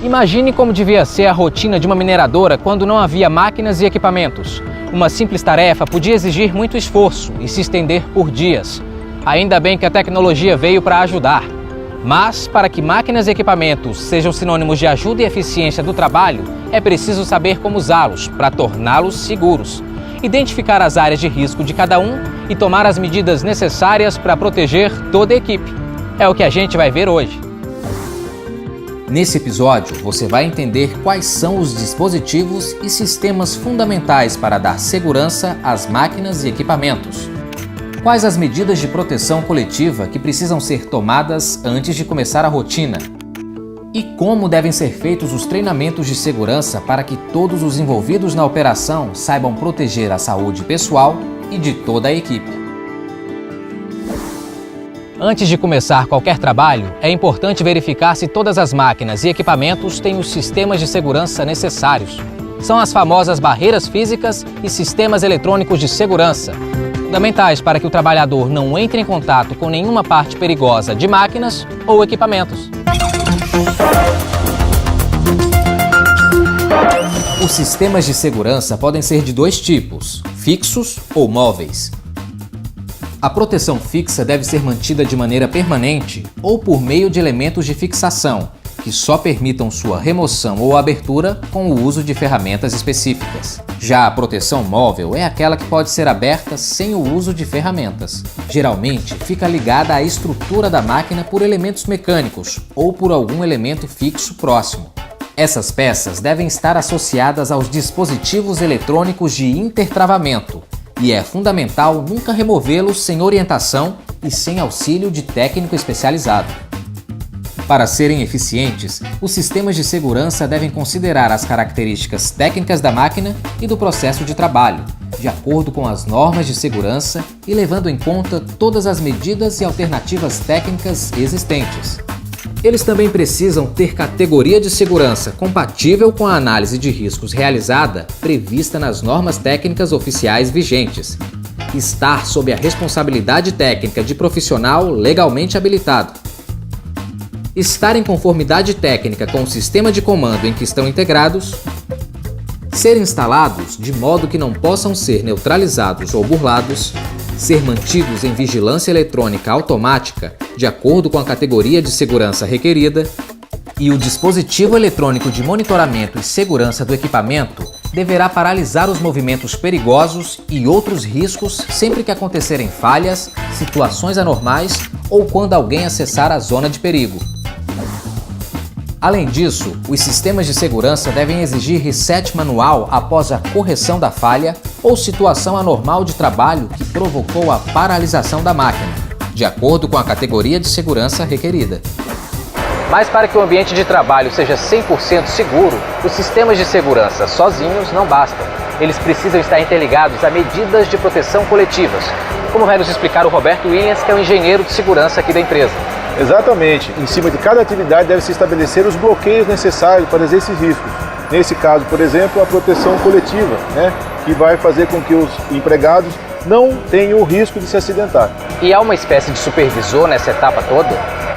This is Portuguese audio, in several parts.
Imagine como devia ser a rotina de uma mineradora quando não havia máquinas e equipamentos. Uma simples tarefa podia exigir muito esforço e se estender por dias. Ainda bem que a tecnologia veio para ajudar. Mas, para que máquinas e equipamentos sejam sinônimos de ajuda e eficiência do trabalho, é preciso saber como usá-los para torná-los seguros, identificar as áreas de risco de cada um e tomar as medidas necessárias para proteger toda a equipe. É o que a gente vai ver hoje. Nesse episódio, você vai entender quais são os dispositivos e sistemas fundamentais para dar segurança às máquinas e equipamentos. Quais as medidas de proteção coletiva que precisam ser tomadas antes de começar a rotina? E como devem ser feitos os treinamentos de segurança para que todos os envolvidos na operação saibam proteger a saúde pessoal e de toda a equipe. Antes de começar qualquer trabalho, é importante verificar se todas as máquinas e equipamentos têm os sistemas de segurança necessários. São as famosas barreiras físicas e sistemas eletrônicos de segurança, fundamentais para que o trabalhador não entre em contato com nenhuma parte perigosa de máquinas ou equipamentos. Os sistemas de segurança podem ser de dois tipos, fixos ou móveis. A proteção fixa deve ser mantida de maneira permanente ou por meio de elementos de fixação, que só permitam sua remoção ou abertura com o uso de ferramentas específicas. Já a proteção móvel é aquela que pode ser aberta sem o uso de ferramentas. Geralmente, fica ligada à estrutura da máquina por elementos mecânicos ou por algum elemento fixo próximo. Essas peças devem estar associadas aos dispositivos eletrônicos de intertravamento, e é fundamental nunca removê-los sem orientação e sem auxílio de técnico especializado. Para serem eficientes, os sistemas de segurança devem considerar as características técnicas da máquina e do processo de trabalho, de acordo com as normas de segurança e levando em conta todas as medidas e alternativas técnicas existentes. Eles também precisam ter categoria de segurança compatível com a análise de riscos realizada prevista nas normas técnicas oficiais vigentes. Estar sob a responsabilidade técnica de profissional legalmente habilitado. Estar em conformidade técnica com o sistema de comando em que estão integrados. Ser instalados de modo que não possam ser neutralizados ou burlados. Ser mantidos em vigilância eletrônica automática, de acordo com a categoria de segurança requerida, e o dispositivo eletrônico de monitoramento e segurança do equipamento deverá paralisar os movimentos perigosos e outros riscos sempre que acontecerem falhas, situações anormais ou quando alguém acessar a zona de perigo. Além disso, os sistemas de segurança devem exigir reset manual após a correção da falha ou situação anormal de trabalho que provocou a paralisação da máquina, de acordo com a categoria de segurança requerida. Mas para que o ambiente de trabalho seja 100% seguro, os sistemas de segurança sozinhos não bastam. Eles precisam estar interligados a medidas de proteção coletivas, como vai nos explicar o Roberto Williams, que é o engenheiro de segurança aqui da empresa. Exatamente. Em cima de cada atividade deve-se estabelecer os bloqueios necessários para esses riscos. Nesse caso, por exemplo, a proteção coletiva, que vai fazer com que os empregados não tenham o risco de se acidentar. E há uma espécie de supervisor nessa etapa toda?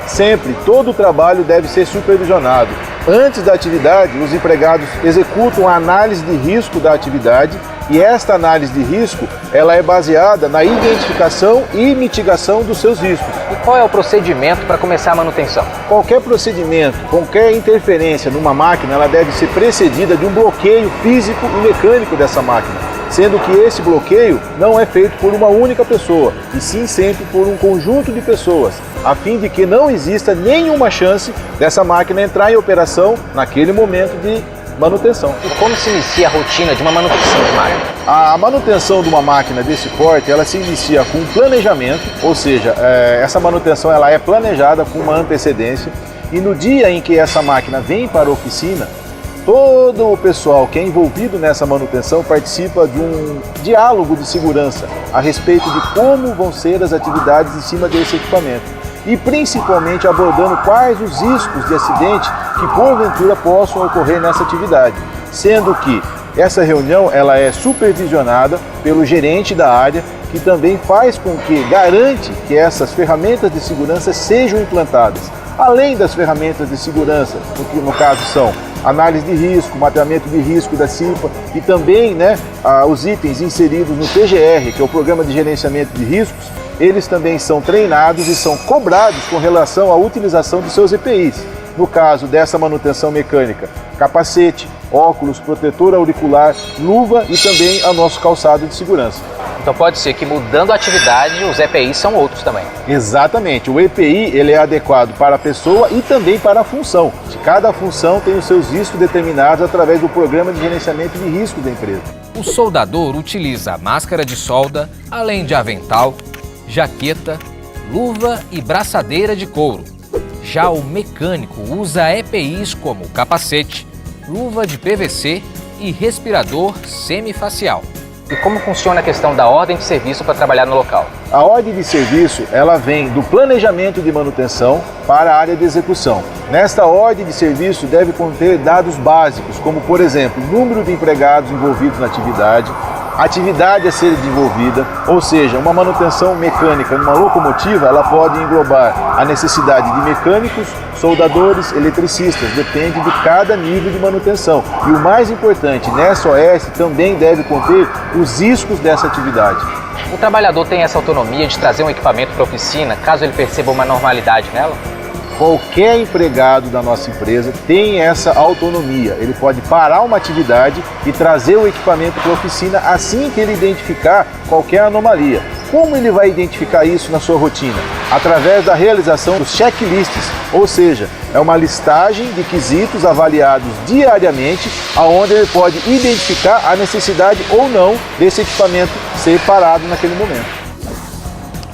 Sempre, todo o trabalho deve ser supervisionado. Antes da atividade, os empregados executam a análise de risco da atividade e esta análise de risco ela é baseada na identificação e mitigação dos seus riscos. E qual é o procedimento para começar a manutenção? Qualquer procedimento, qualquer interferência numa máquina, ela deve ser precedida de um bloqueio físico e mecânico dessa máquina, sendo que esse bloqueio não é feito por uma única pessoa, e sim sempre por um conjunto de pessoas, a fim de que não exista nenhuma chance dessa máquina entrar em operação naquele momento de manutenção. E como se inicia a rotina de uma manutenção de máquina? A manutenção de uma máquina desse porte, ela se inicia com um planejamento, ou seja, essa manutenção ela é planejada com uma antecedência, e no dia em que essa máquina vem para a oficina, todo o pessoal que é envolvido nessa manutenção participa de um diálogo de segurança a respeito de como vão ser as atividades em cima desse equipamento. E principalmente abordando quais os riscos de acidente que porventura possam ocorrer nessa atividade, sendo que essa reunião ela é supervisionada pelo gerente da área, que também faz com que garante que essas ferramentas de segurança sejam implantadas, além das ferramentas de segurança, que no caso são análise de risco, mapeamento de risco da CIPA e também os itens inseridos no PGR, que é o Programa de Gerenciamento de Riscos, eles também são treinados e são cobrados com relação à utilização de seus EPIs. No caso dessa manutenção mecânica, capacete, óculos, protetor auricular, luva e também o nosso calçado de segurança. Então pode ser que mudando a atividade, os EPIs são outros também. Exatamente, o EPI ele é adequado para a pessoa e também para a função. Cada função tem os seus riscos determinados através do Programa de Gerenciamento de Risco da empresa. O soldador utiliza máscara de solda, além de avental, jaqueta, luva e braçadeira de couro. Já o mecânico usa EPIs como capacete, luva de PVC e respirador semifacial. E como funciona a questão da ordem de serviço para trabalhar no local? A ordem de serviço ela vem do planejamento de manutenção para a área de execução. Nesta ordem de serviço deve conter dados básicos, como por exemplo, número de empregados envolvidos na atividade a ser desenvolvida, ou seja, uma manutenção mecânica numa locomotiva, ela pode englobar a necessidade de mecânicos, soldadores, eletricistas, depende de cada nível de manutenção. E o mais importante, nessa OS também deve conter os riscos dessa atividade. O trabalhador tem essa autonomia de trazer um equipamento para a oficina, caso ele perceba uma normalidade nela? Qualquer empregado da nossa empresa tem essa autonomia. Ele pode parar uma atividade e trazer o equipamento para a oficina assim que ele identificar qualquer anomalia. Como ele vai identificar isso na sua rotina? Através da realização dos checklists, ou seja, é uma listagem de quesitos avaliados diariamente, aonde ele pode identificar a necessidade ou não desse equipamento ser parado naquele momento.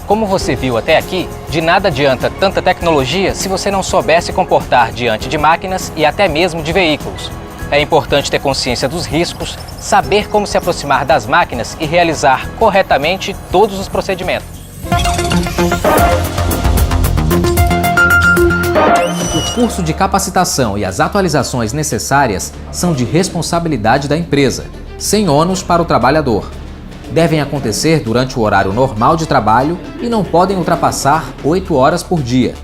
Como você viu até aqui, de nada adianta tanta tecnologia se você não souber se comportar diante de máquinas e até mesmo de veículos. É importante ter consciência dos riscos, saber como se aproximar das máquinas e realizar corretamente todos os procedimentos. O curso de capacitação e as atualizações necessárias são de responsabilidade da empresa, sem ônus para o trabalhador. Devem acontecer durante o horário normal de trabalho e não podem ultrapassar 8 horas por dia.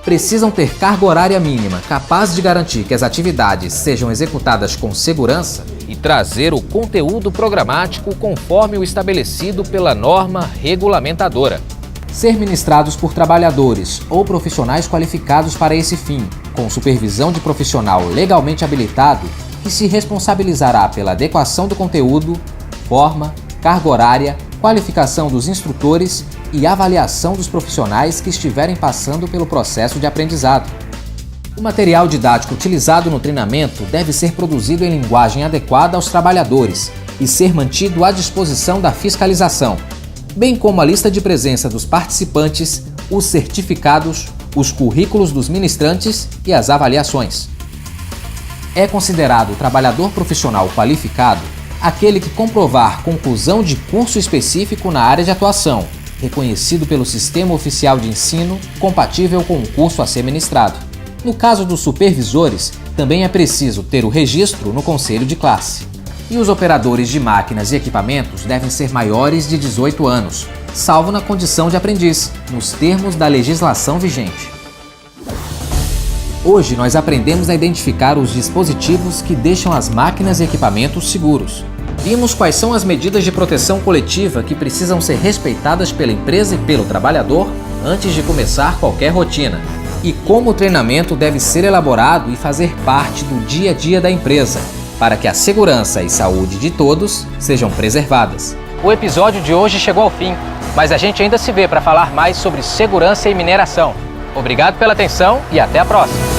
Precisam ter carga horária mínima capaz de garantir que as atividades sejam executadas com segurança e trazer o conteúdo programático conforme o estabelecido pela norma regulamentadora. Ser ministrados por trabalhadores ou profissionais qualificados para esse fim, com supervisão de profissional legalmente habilitado, que se responsabilizará pela adequação do conteúdo, forma, carga horária, qualificação dos instrutores e avaliação dos profissionais que estiverem passando pelo processo de aprendizado. O material didático utilizado no treinamento deve ser produzido em linguagem adequada aos trabalhadores e ser mantido à disposição da fiscalização, bem como a lista de presença dos participantes, os certificados, os currículos dos ministrantes e as avaliações. É considerado trabalhador profissional qualificado aquele que comprovar conclusão de curso específico na área de atuação, reconhecido pelo Sistema Oficial de Ensino, compatível com o curso a ser ministrado. No caso dos supervisores, também é preciso ter o registro no conselho de classe. E os operadores de máquinas e equipamentos devem ser maiores de 18 anos, salvo na condição de aprendiz, nos termos da legislação vigente. Hoje nós aprendemos a identificar os dispositivos que deixam as máquinas e equipamentos seguros. Vimos quais são as medidas de proteção coletiva que precisam ser respeitadas pela empresa e pelo trabalhador antes de começar qualquer rotina. E como o treinamento deve ser elaborado e fazer parte do dia a dia da empresa, para que a segurança e saúde de todos sejam preservadas. O episódio de hoje chegou ao fim, mas a gente ainda se vê para falar mais sobre segurança e mineração. Obrigado pela atenção e até a próxima!